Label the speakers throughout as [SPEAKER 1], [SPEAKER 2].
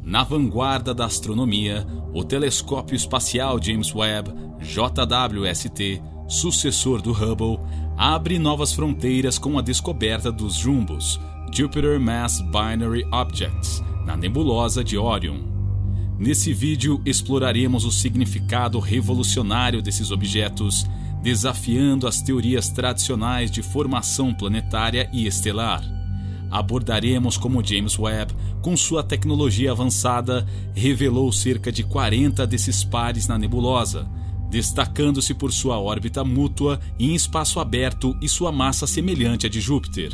[SPEAKER 1] Na vanguarda da astronomia, o Telescópio Espacial James Webb, JWST, sucessor do Hubble, abre novas fronteiras com a descoberta dos jumbos, Jupiter Mass Binary Objects, na nebulosa de Orion. Nesse vídeo exploraremos o significado revolucionário desses objetos, desafiando as teorias tradicionais de formação planetária e estelar. Abordaremos como James Webb, com sua tecnologia avançada, revelou cerca de 40 desses pares na nebulosa, destacando-se por sua órbita mútua em espaço aberto e sua massa semelhante à de Júpiter.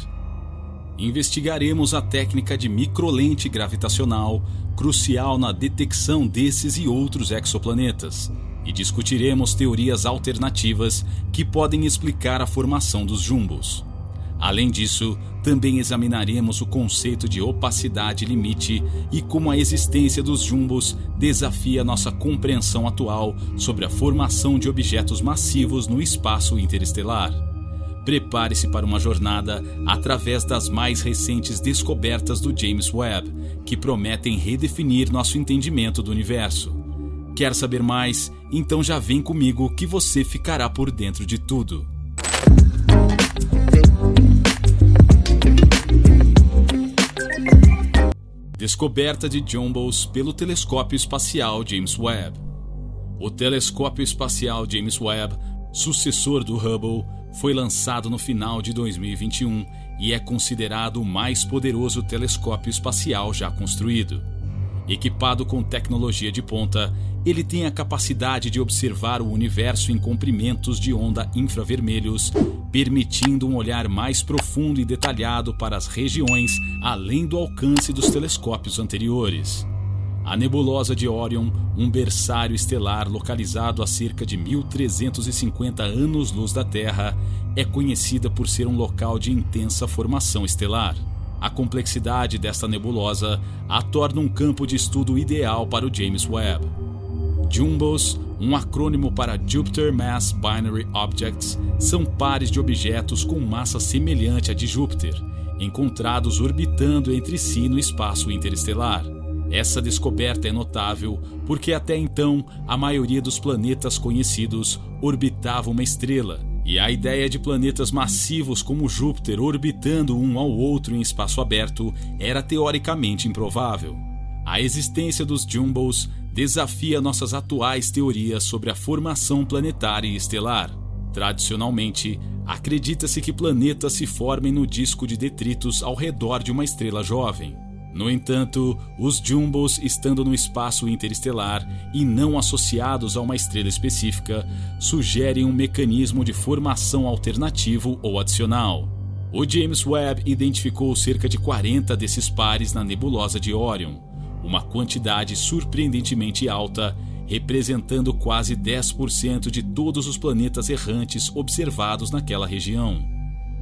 [SPEAKER 1] Investigaremos a técnica de microlente gravitacional, crucial na detecção desses e outros exoplanetas, e discutiremos teorias alternativas que podem explicar a formação dos jumbos. Além disso, também examinaremos o conceito de opacidade limite e como a existência dos jumbos desafia nossa compreensão atual sobre a formação de objetos massivos no espaço interestelar. Prepare-se para uma jornada através das mais recentes descobertas do James Webb, que prometem redefinir nosso entendimento do universo. Quer saber mais? Então já vem comigo que você ficará por dentro de tudo. Descoberta de jumbos pelo Telescópio Espacial James Webb. O Telescópio Espacial James Webb, sucessor do Hubble, foi lançado no final de 2021 e é considerado o mais poderoso telescópio espacial já construído. Equipado com tecnologia de ponta, ele tem a capacidade de observar o universo em comprimentos de onda infravermelhos, permitindo um olhar mais profundo e detalhado para as regiões além do alcance dos telescópios anteriores. A nebulosa de Orion, um berçário estelar localizado a cerca de 1.350 anos-luz da Terra, é conhecida por ser um local de intensa formação estelar. A complexidade desta nebulosa a torna um campo de estudo ideal para o James Webb. Jumbos, um acrônimo para Jupiter Mass Binary Objects, são pares de objetos com massa semelhante à de Júpiter, encontrados orbitando entre si no espaço interestelar. Essa descoberta é notável porque até então a maioria dos planetas conhecidos orbitava uma estrela, e a ideia de planetas massivos como Júpiter orbitando um ao outro em espaço aberto era teoricamente improvável. A existência dos jumbos desafia nossas atuais teorias sobre a formação planetária e estelar. Tradicionalmente, acredita-se que planetas se formem no disco de detritos ao redor de uma estrela jovem. No entanto, os jumbos, estando no espaço interestelar e não associados a uma estrela específica, sugerem um mecanismo de formação alternativo ou adicional. O James Webb identificou cerca de 40 desses pares na nebulosa de Orion, uma quantidade surpreendentemente alta, representando quase 10% de todos os planetas errantes observados naquela região.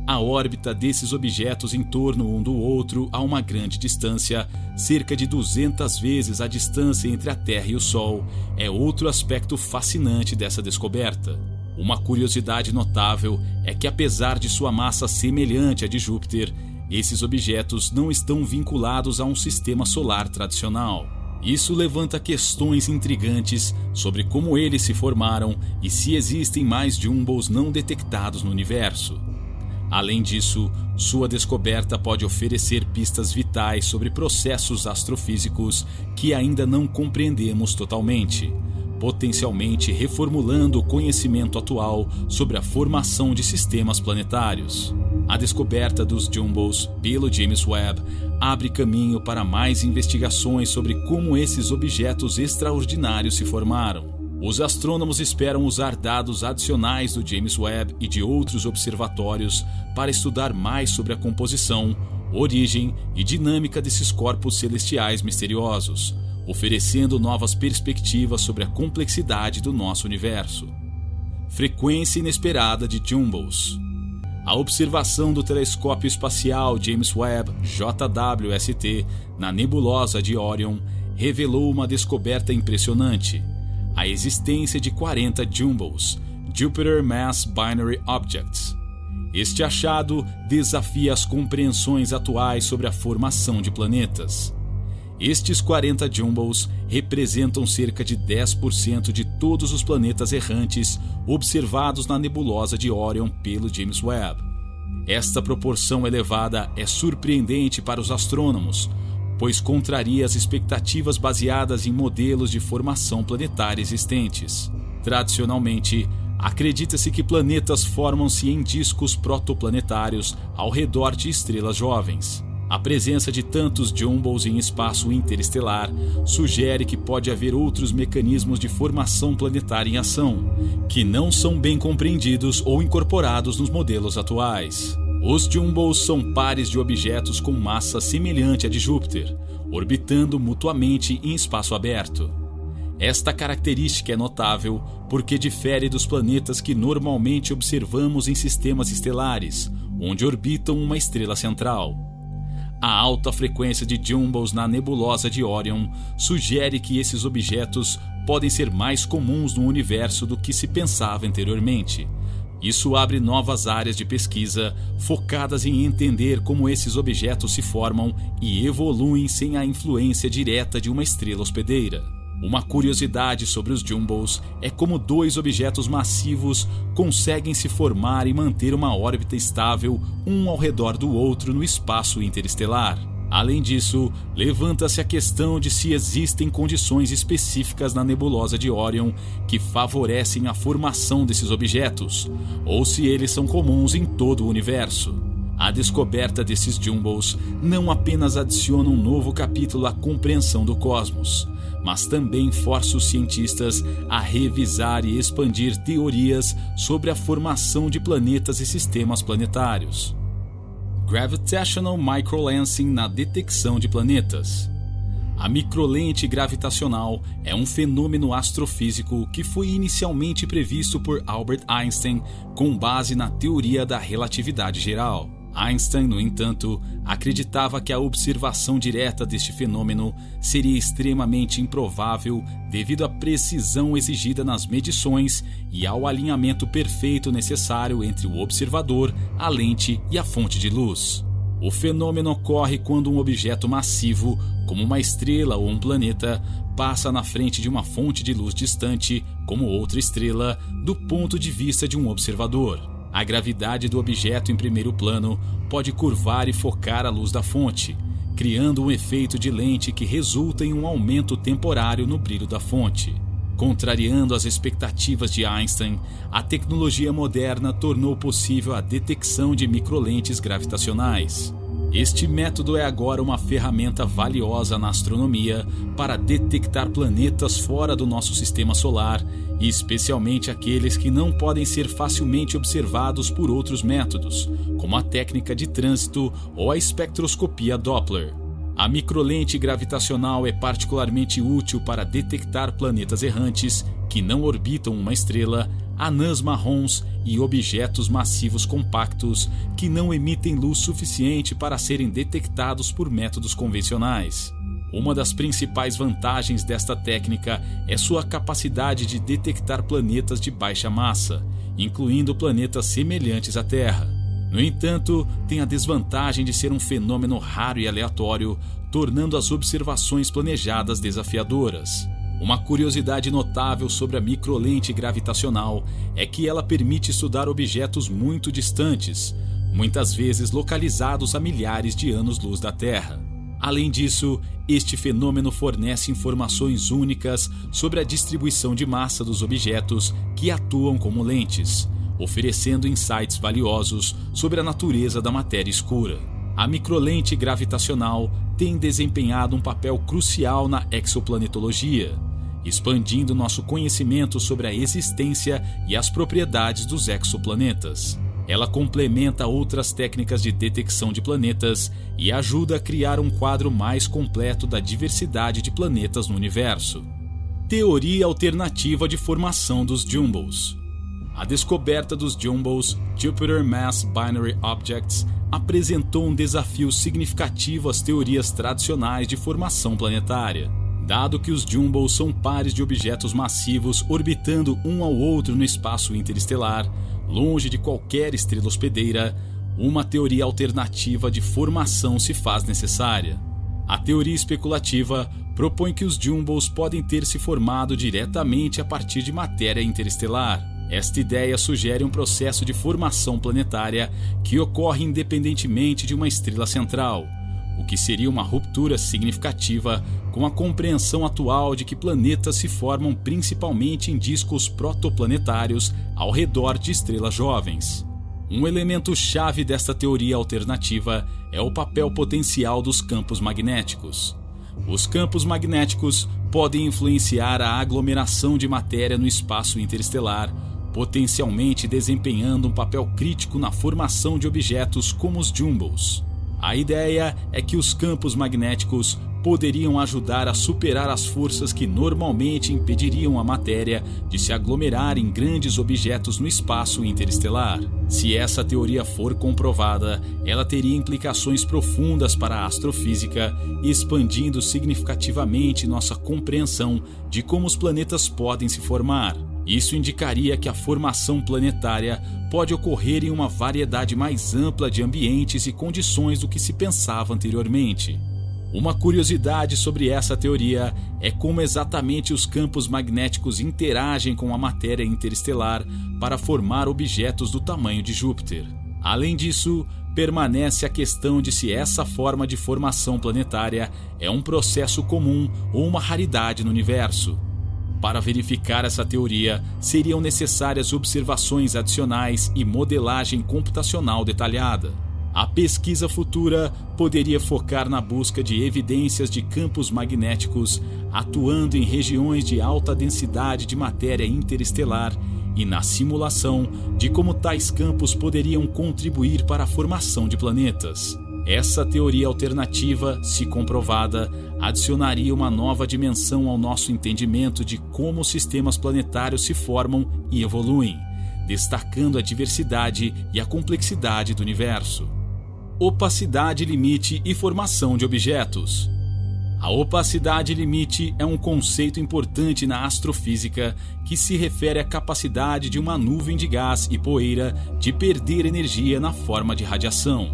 [SPEAKER 1] A órbita desses objetos em torno um do outro a uma grande distância, cerca de 200 vezes a distância entre a Terra e o Sol, é outro aspecto fascinante dessa descoberta. Uma curiosidade notável é que, apesar de sua massa semelhante à de Júpiter, esses objetos não estão vinculados a um sistema solar tradicional. Isso levanta questões intrigantes sobre como eles se formaram e se existem mais jumbos não detectados no universo. Além disso, sua descoberta pode oferecer pistas vitais sobre processos astrofísicos que ainda não compreendemos totalmente, potencialmente reformulando o conhecimento atual sobre a formação de sistemas planetários. A descoberta dos jumbos pelo James Webb abre caminho para mais investigações sobre como esses objetos extraordinários se formaram. Os astrônomos esperam usar dados adicionais do James Webb e de outros observatórios para estudar mais sobre a composição, origem e dinâmica desses corpos celestiais misteriosos, oferecendo novas perspectivas sobre a complexidade do nosso universo. Frequência inesperada de jumbos. A observação do Telescópio Espacial James Webb, JWST, na nebulosa de Orion, revelou uma descoberta impressionante: a existência de 40 jumbos, Jupiter Mass Binary Objects. Este achado desafia as compreensões atuais sobre a formação de planetas. Estes 40 jumbos representam cerca de 10% de todos os planetas errantes observados na nebulosa de Orion pelo James Webb. Esta proporção elevada é surpreendente para os astrônomos, pois contraria as expectativas baseadas em modelos de formação planetária existentes. Tradicionalmente, acredita-se que planetas formam-se em discos protoplanetários ao redor de estrelas jovens. A presença de tantos jumbos em espaço interestelar sugere que pode haver outros mecanismos de formação planetária em ação, que não são bem compreendidos ou incorporados nos modelos atuais. Os jumbos são pares de objetos com massa semelhante à de Júpiter, orbitando mutuamente em espaço aberto. Esta característica é notável porque difere dos planetas que normalmente observamos em sistemas estelares, onde orbitam uma estrela central. A alta frequência de jumbos na nebulosa de Orion sugere que esses objetos podem ser mais comuns no universo do que se pensava anteriormente. Isso abre novas áreas de pesquisa focadas em entender como esses objetos se formam e evoluem sem a influência direta de uma estrela hospedeira. Uma curiosidade sobre os jumbos é como dois objetos massivos conseguem se formar e manter uma órbita estável um ao redor do outro no espaço interestelar. Além disso, levanta-se a questão de se existem condições específicas na nebulosa de Orion que favorecem a formação desses objetos, ou se eles são comuns em todo o universo. A descoberta desses jumbos não apenas adiciona um novo capítulo à compreensão do cosmos, mas também força os cientistas a revisar e expandir teorias sobre a formação de planetas e sistemas planetários. Gravitational Microlensing na detecção de planetas. A microlente gravitacional é um fenômeno astrofísico que foi inicialmente previsto por Albert Einstein com base na teoria da relatividade geral. Einstein, no entanto, acreditava que a observação direta deste fenômeno seria extremamente improvável devido à precisão exigida nas medições e ao alinhamento perfeito necessário entre o observador, a lente e a fonte de luz. O fenômeno ocorre quando um objeto massivo, como uma estrela ou um planeta, passa na frente de uma fonte de luz distante, como outra estrela, do ponto de vista de um observador. A gravidade do objeto em primeiro plano pode curvar e focar a luz da fonte, criando um efeito de lente que resulta em um aumento temporário no brilho da fonte. Contrariando as expectativas de Einstein, a tecnologia moderna tornou possível a detecção de microlentes gravitacionais. Este método é agora uma ferramenta valiosa na astronomia para detectar planetas fora do nosso sistema solar, e especialmente aqueles que não podem ser facilmente observados por outros métodos, como a técnica de trânsito ou a espectroscopia Doppler. A microlente gravitacional é particularmente útil para detectar planetas errantes que não orbitam uma estrela, anãs marrons e objetos massivos compactos que não emitem luz suficiente para serem detectados por métodos convencionais. Uma das principais vantagens desta técnica é sua capacidade de detectar planetas de baixa massa, incluindo planetas semelhantes à Terra. No entanto, tem a desvantagem de ser um fenômeno raro e aleatório, tornando as observações planejadas desafiadoras. Uma curiosidade notável sobre a microlente gravitacional é que ela permite estudar objetos muito distantes, muitas vezes localizados a milhares de anos-luz da Terra. Além disso, este fenômeno fornece informações únicas sobre a distribuição de massa dos objetos que atuam como lentes, oferecendo insights valiosos sobre a natureza da matéria escura. A microlente gravitacional tem desempenhado um papel crucial na exoplanetologia, expandindo nosso conhecimento sobre a existência e as propriedades dos exoplanetas. Ela complementa outras técnicas de detecção de planetas e ajuda a criar um quadro mais completo da diversidade de planetas no universo. Teoria alternativa de formação dos jumbos. A descoberta dos jumbos, Jupiter Mass Binary Objects, apresentou um desafio significativo às teorias tradicionais de formação planetária. Dado que os jumbos são pares de objetos massivos orbitando um ao outro no espaço interestelar, longe de qualquer estrela hospedeira, uma teoria alternativa de formação se faz necessária. A teoria especulativa propõe que os Jumbos podem ter se formado diretamente a partir de matéria interestelar. Esta ideia sugere um processo de formação planetária que ocorre independentemente de uma estrela central, o que seria uma ruptura significativa com a compreensão atual de que planetas se formam principalmente em discos protoplanetários ao redor de estrelas jovens. Um elemento-chave desta teoria alternativa é o papel potencial dos campos magnéticos. Os campos magnéticos podem influenciar a aglomeração de matéria no espaço interestelar, potencialmente desempenhando um papel crítico na formação de objetos como os Jumbos. A ideia é que os campos magnéticos poderiam ajudar a superar as forças que normalmente impediriam a matéria de se aglomerar em grandes objetos no espaço interestelar. Se essa teoria for comprovada, ela teria implicações profundas para a astrofísica, expandindo significativamente nossa compreensão de como os planetas podem se formar. Isso indicaria que a formação planetária pode ocorrer em uma variedade mais ampla de ambientes e condições do que se pensava anteriormente. Uma curiosidade sobre essa teoria é como exatamente os campos magnéticos interagem com a matéria interestelar para formar objetos do tamanho de Júpiter. Além disso, permanece a questão de se essa forma de formação planetária é um processo comum ou uma raridade no universo. Para verificar essa teoria, seriam necessárias observações adicionais e modelagem computacional detalhada. A pesquisa futura poderia focar na busca de evidências de campos magnéticos atuando em regiões de alta densidade de matéria interestelar e na simulação de como tais campos poderiam contribuir para a formação de planetas. Essa teoria alternativa, se comprovada, adicionaria uma nova dimensão ao nosso entendimento de como os sistemas planetários se formam e evoluem, destacando a diversidade e a complexidade do universo. Opacidade limite e formação de objetos. A opacidade limite é um conceito importante na astrofísica que se refere à capacidade de uma nuvem de gás e poeira de perder energia na forma de radiação.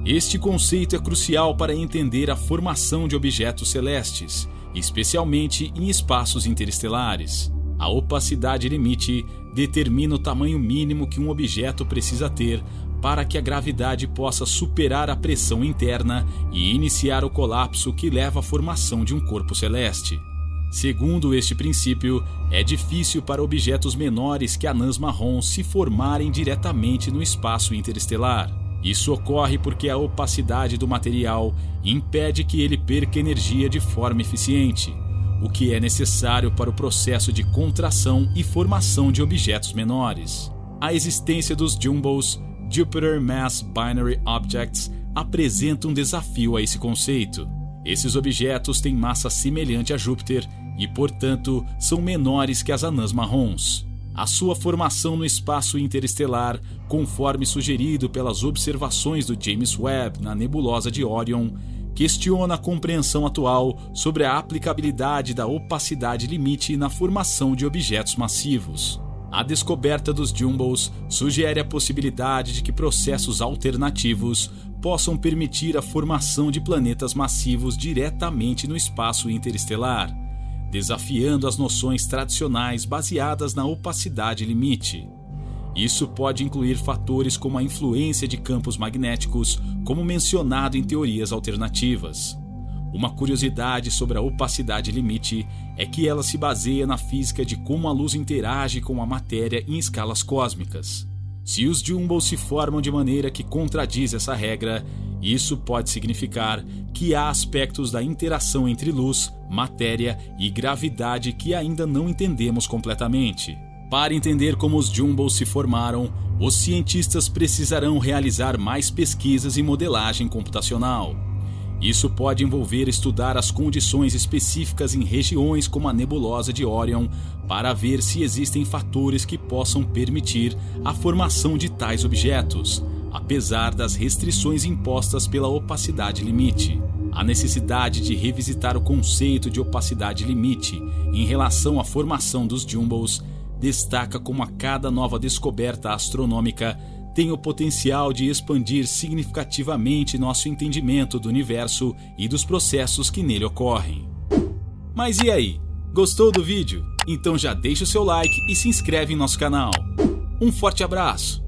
[SPEAKER 1] Este conceito é crucial para entender a formação de objetos celestes, especialmente em espaços interestelares. A opacidade limite determina o tamanho mínimo que um objeto precisa ter para que a gravidade possa superar a pressão interna e iniciar o colapso que leva à formação de um corpo celeste. Segundo este princípio, é difícil para objetos menores que anãs marrons se formarem diretamente no espaço interestelar. Isso ocorre porque a opacidade do material impede que ele perca energia de forma eficiente, o que é necessário para o processo de contração e formação de objetos menores. A existência dos Jumbos, Jupiter Mass Binary Objects, apresenta um desafio a esse conceito. Esses objetos têm massa semelhante a Júpiter e, portanto, são menores que as anãs marrons. A sua formação no espaço interestelar, conforme sugerido pelas observações do James Webb na nebulosa de Orion, questiona a compreensão atual sobre a aplicabilidade da opacidade limite na formação de objetos massivos. A descoberta dos Jumbos sugere a possibilidade de que processos alternativos possam permitir a formação de planetas massivos diretamente no espaço interestelar, desafiando as noções tradicionais baseadas na opacidade limite. Isso pode incluir fatores como a influência de campos magnéticos, como mencionado em teorias alternativas. Uma curiosidade sobre a opacidade limite é que ela se baseia na física de como a luz interage com a matéria em escalas cósmicas. Se os Jumbos se formam de maneira que contradiz essa regra, isso pode significar que há aspectos da interação entre luz, matéria e gravidade que ainda não entendemos completamente. Para entender como os Jumbos se formaram, os cientistas precisarão realizar mais pesquisas e modelagem computacional. Isso pode envolver estudar as condições específicas em regiões como a nebulosa de Orion para ver se existem fatores que possam permitir a formação de tais objetos, apesar das restrições impostas pela opacidade limite. A necessidade de revisitar o conceito de opacidade limite em relação à formação dos Jumbos destaca como a cada nova descoberta astronômica tem o potencial de expandir significativamente nosso entendimento do universo e dos processos que nele ocorrem. Mas e aí? Gostou do vídeo? Então já deixa o seu like e se inscreve em nosso canal. Um forte abraço!